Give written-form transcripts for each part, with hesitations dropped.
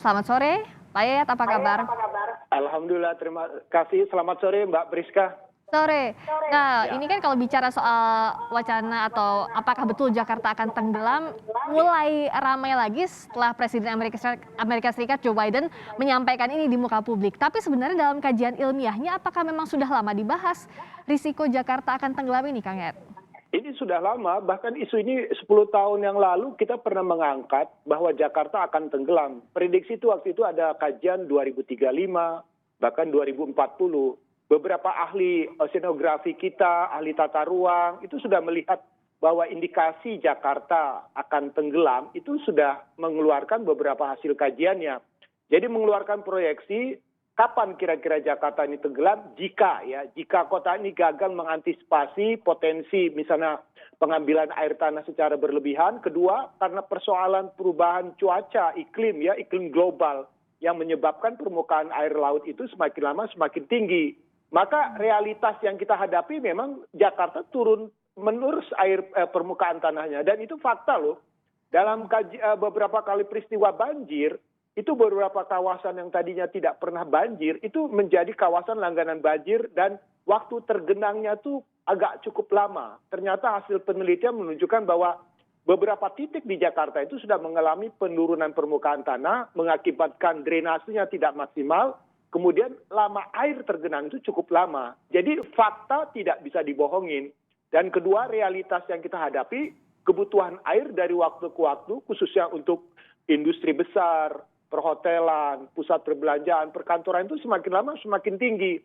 Selamat sore, Pak Yayat, apa kabar? Alhamdulillah, terima kasih. Selamat sore Mbak Priska. Sore. Nah, Ya. ini kan kalau bicara soal wacana atau apakah betul Jakarta akan tenggelam, mulai ramai lagi setelah Presiden Amerika Serikat Joe Biden menyampaikan ini di muka publik. Tapi sebenarnya dalam kajian ilmiahnya, apakah memang sudah lama dibahas risiko Jakarta akan tenggelam ini, Kang Yayat? Ini sudah lama, bahkan isu ini 10 tahun yang lalu kita pernah mengangkat bahwa Jakarta akan tenggelam. Prediksi itu waktu itu ada kajian 2035, bahkan 2040. Beberapa ahli oceanografi kita, ahli tata ruang, itu sudah melihat bahwa indikasi Jakarta akan tenggelam itu sudah mengeluarkan beberapa hasil kajiannya. Jadi mengeluarkan proyeksi kapan kira-kira Jakarta ini tenggelam jika kota ini gagal mengantisipasi potensi misalnya pengambilan air tanah secara berlebihan. Kedua, karena persoalan perubahan cuaca iklim global yang menyebabkan permukaan air laut itu semakin lama semakin tinggi. Maka realitas yang kita hadapi memang Jakarta turun menurus permukaan tanahnya, dan itu fakta loh. Dalam beberapa kali peristiwa banjir, itu beberapa kawasan yang tadinya tidak pernah banjir, itu menjadi kawasan langganan banjir dan waktu tergenangnya tuh agak cukup lama. Ternyata hasil penelitian menunjukkan bahwa beberapa titik di Jakarta itu sudah mengalami penurunan permukaan tanah, mengakibatkan drainasenya tidak maksimal, kemudian lama air tergenang itu cukup lama. Jadi fakta tidak bisa dibohongin. Dan kedua, realitas yang kita hadapi, kebutuhan air dari waktu ke waktu, khususnya untuk industri besar, perhotelan, pusat perbelanjaan, perkantoran itu semakin lama semakin tinggi.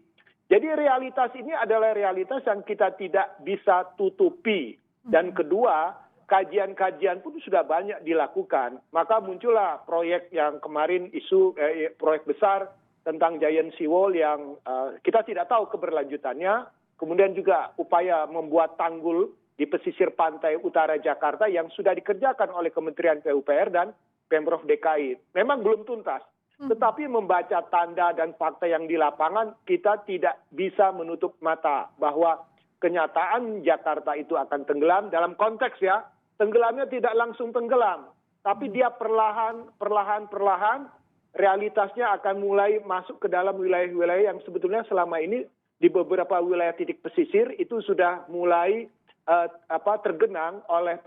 Jadi realitas ini adalah realitas yang kita tidak bisa tutupi. Dan kedua, kajian-kajian pun sudah banyak dilakukan. Maka muncullah proyek yang kemarin proyek besar tentang Giant Seawall yang kita tidak tahu keberlanjutannya. Kemudian juga upaya membuat tanggul di pesisir pantai utara Jakarta yang sudah dikerjakan oleh Kementerian PUPR dan Pemprov DKI. Memang belum tuntas, tetapi membaca tanda dan fakta yang di lapangan, kita tidak bisa menutup mata bahwa kenyataan Jakarta itu akan tenggelam dalam konteks tenggelamnya tidak langsung tenggelam, tapi dia perlahan realitasnya akan mulai masuk ke dalam wilayah-wilayah yang sebetulnya selama ini di beberapa wilayah titik pesisir itu sudah mulai tergenang oleh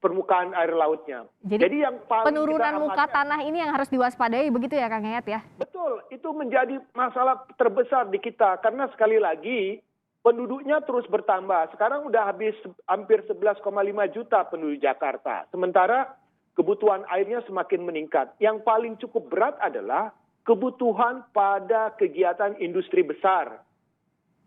permukaan air lautnya. Jadi yang paling penurunan muka tanah ini yang harus diwaspadai begitu ya, Kang Yayat ya? Betul, itu menjadi masalah terbesar di kita karena sekali lagi penduduknya terus bertambah. Sekarang udah habis hampir 11,5 juta penduduk Jakarta. Sementara kebutuhan airnya semakin meningkat. Yang paling cukup berat adalah kebutuhan pada kegiatan industri besar,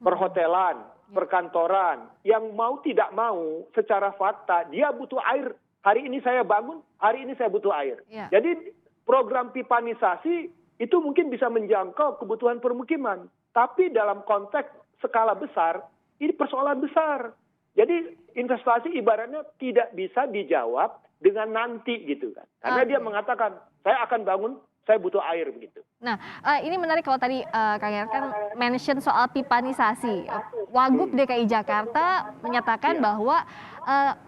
perhotelan, perkantoran, yang mau tidak mau secara fakta dia butuh air. Hari ini saya bangun, hari ini saya butuh air. Ya. Jadi program pipanisasi itu mungkin bisa menjangkau kebutuhan permukiman. Tapi dalam konteks skala besar, ini persoalan besar. Jadi investasi ibaratnya tidak bisa dijawab dengan nanti gitu kan. Karena dia mengatakan, saya akan bangun, saya butuh air begitu. Nah, ini menarik kalau tadi Kang Yayat kan mention soal pipanisasi. Wagub DKI Jakarta menyatakan bahwa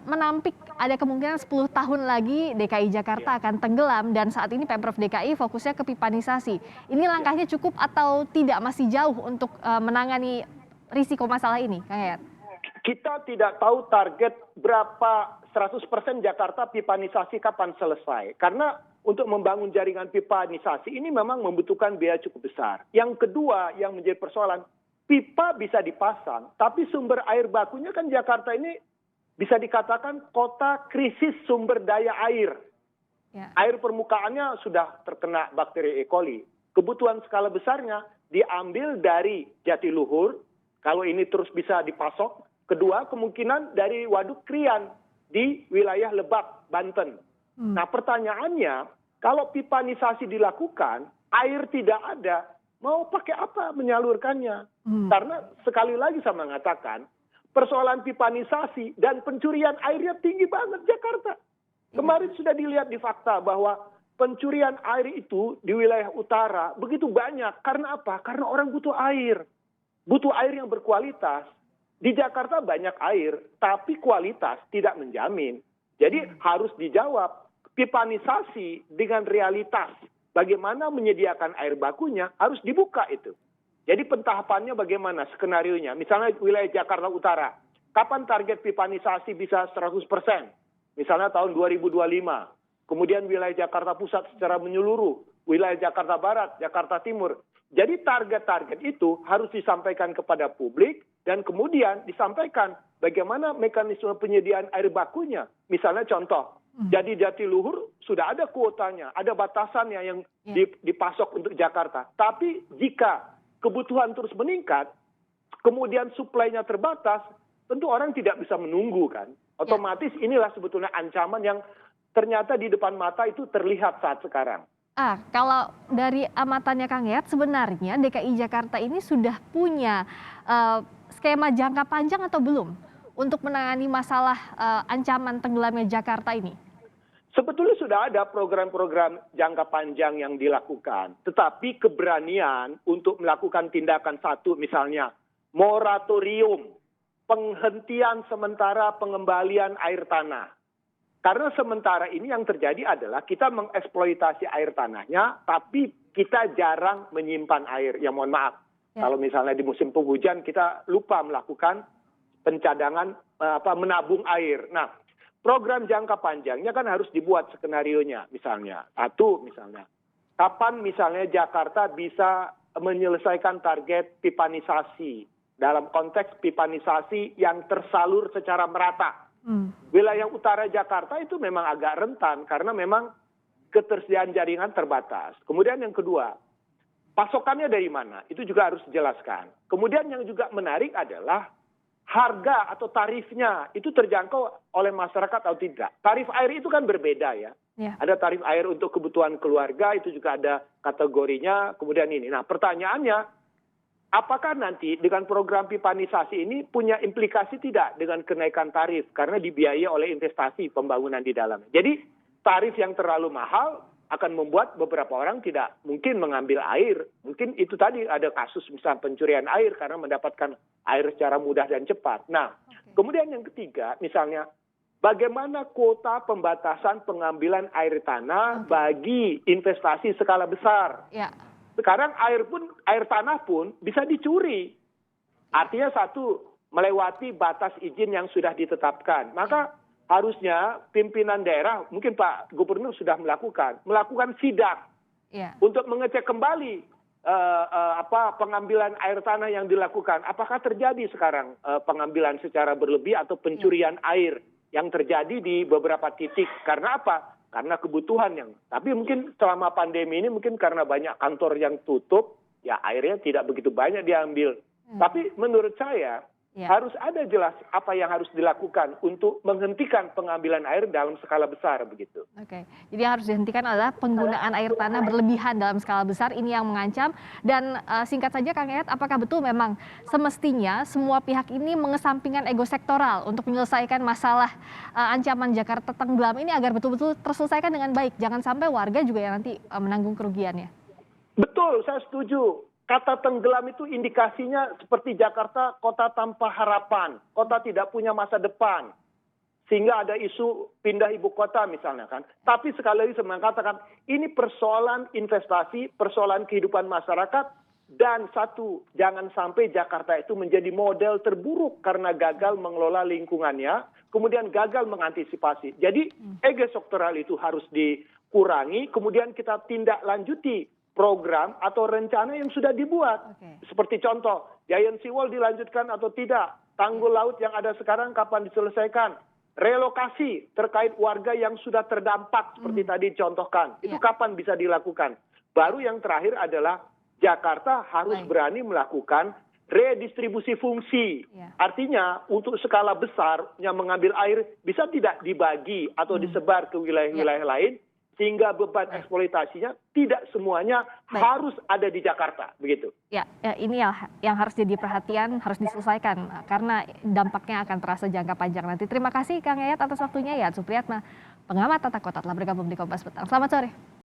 menampik ada kemungkinan 10 tahun lagi DKI Jakarta akan tenggelam dan saat ini Pemprov DKI fokusnya ke pipanisasi. Ini langkahnya cukup atau tidak, masih jauh untuk menangani risiko masalah ini, Kang Yayat? Kita tidak tahu target berapa 100% Jakarta pipanisasi kapan selesai. Karena untuk membangun jaringan pipanisasi ini memang membutuhkan biaya cukup besar. Yang kedua yang menjadi persoalan, pipa bisa dipasang, tapi sumber air bakunya kan Jakarta ini bisa dikatakan kota krisis sumber daya air. Ya. Air permukaannya sudah terkena bakteri E. coli. Kebutuhan skala besarnya diambil dari Jatiluhur, kalau ini terus bisa dipasok. Kedua, kemungkinan dari Waduk Krian di wilayah Lebak, Banten. Nah pertanyaannya, kalau pipanisasi dilakukan, air tidak ada, mau pakai apa menyalurkannya? Karena sekali lagi saya mengatakan, persoalan pipanisasi dan pencurian airnya tinggi banget Jakarta. Kemarin sudah dilihat di fakta bahwa pencurian air itu di wilayah utara begitu banyak. Karena apa? Karena orang butuh air. Butuh air yang berkualitas. Di Jakarta banyak air, tapi kualitas tidak menjamin. Jadi harus dijawab pipanisasi dengan realitas bagaimana menyediakan air bakunya harus dibuka itu. Jadi pentahapannya bagaimana skenarionya? Misalnya wilayah Jakarta Utara, kapan target pipanisasi bisa 100%? Misalnya tahun 2025. Kemudian wilayah Jakarta Pusat secara menyeluruh, wilayah Jakarta Barat, Jakarta Timur. Jadi target-target itu harus disampaikan kepada publik dan kemudian disampaikan bagaimana mekanisme penyediaan air bakunya. Misalnya contoh, jadi Jatiluhur sudah ada kuotanya, ada batasannya yang dipasok untuk Jakarta. Tapi jika kebutuhan terus meningkat, kemudian suplainya terbatas, tentu orang tidak bisa menunggu kan. Otomatis inilah sebetulnya ancaman yang ternyata di depan mata itu terlihat saat sekarang. Kalau dari amatannya Kang Yayat, sebenarnya DKI Jakarta ini sudah punya skema jangka panjang atau belum untuk menangani masalah ancaman tenggelamnya Jakarta ini? Sebetulnya sudah ada program-program jangka panjang yang dilakukan. Tetapi keberanian untuk melakukan tindakan satu misalnya moratorium, penghentian sementara pengembalian air tanah. Karena sementara ini yang terjadi adalah kita mengeksploitasi air tanahnya, tapi kita jarang menyimpan air. Ya mohon maaf, kalau misalnya di musim penghujan kita lupa melakukan pencadangan, menabung air. Nah, program jangka panjangnya kan harus dibuat skenarionya. Misalnya, kapan misalnya Jakarta bisa menyelesaikan target pipanisasi dalam konteks pipanisasi yang tersalur secara merata. Wilayah utara Jakarta itu memang agak rentan karena memang ketersediaan jaringan terbatas. Kemudian yang kedua, pasokannya dari mana? Itu juga harus dijelaskan. Kemudian yang juga menarik adalah harga atau tarifnya itu terjangkau oleh masyarakat atau tidak. Tarif air itu kan berbeda ya. Ada tarif air untuk kebutuhan keluarga, itu juga ada kategorinya. Kemudian ini. Nah pertanyaannya, apakah nanti dengan program pipanisasi ini punya implikasi tidak dengan kenaikan tarif? Karena dibiayai oleh investasi pembangunan di dalamnya. Jadi tarif yang terlalu mahal akan membuat beberapa orang tidak mungkin mengambil air. Mungkin itu tadi ada kasus misalnya pencurian air karena mendapatkan air secara mudah dan cepat. Nah, kemudian yang ketiga misalnya bagaimana kuota pembatasan pengambilan air tanah bagi investasi skala besar. Sekarang air tanah pun bisa dicuri. Artinya satu, melewati batas izin yang sudah ditetapkan. Maka harusnya pimpinan daerah, mungkin Pak Gubernur sudah melakukan sidak untuk mengecek kembali pengambilan air tanah yang dilakukan. Apakah terjadi sekarang pengambilan secara berlebih atau pencurian air yang terjadi di beberapa titik? Karena apa? Karena kebutuhan tapi mungkin selama pandemi ini mungkin karena banyak kantor yang tutup, ya airnya tidak begitu banyak diambil. Tapi menurut saya harus ada jelas apa yang harus dilakukan untuk menghentikan pengambilan air dalam skala besar begitu. Jadi yang harus dihentikan adalah penggunaan air tanah berlebihan dalam skala besar, ini yang mengancam. Dan singkat saja Kang Yayat, apakah betul memang semestinya semua pihak ini mengesampingkan ego sektoral untuk menyelesaikan masalah ancaman Jakarta tenggelam ini agar betul-betul terselesaikan dengan baik? Jangan sampai warga juga yang nanti menanggung kerugiannya. Betul, saya setuju. Kata tenggelam itu indikasinya seperti Jakarta kota tanpa harapan, kota tidak punya masa depan. Sehingga ada isu pindah ibu kota misalnya kan. Tapi sekali lagi saya mengatakan ini persoalan investasi, persoalan kehidupan masyarakat. Dan satu, jangan sampai Jakarta itu menjadi model terburuk karena gagal mengelola lingkungannya, kemudian gagal mengantisipasi. Jadi ego sektoral itu harus dikurangi, kemudian kita tindak lanjuti program atau rencana yang sudah dibuat. Seperti contoh, Giant Seawall dilanjutkan atau tidak, tanggul laut yang ada sekarang kapan diselesaikan, relokasi terkait warga yang sudah terdampak seperti tadi contohkan, itu kapan bisa dilakukan. Baru yang terakhir adalah Jakarta harus berani melakukan redistribusi fungsi. Artinya untuk skala besar yang mengambil air bisa tidak dibagi atau disebar ke wilayah-wilayah lain, sehingga beban eksploitasinya tidak semuanya harus ada di Jakarta, begitu. Ini yang harus jadi perhatian, harus diselesaikan karena dampaknya akan terasa jangka panjang nanti. Terima kasih Kang Yayat atas waktunya. Yayat Supriyatna, pengamat tata kota, telah bergabung di Kompas Petang. Selamat sore.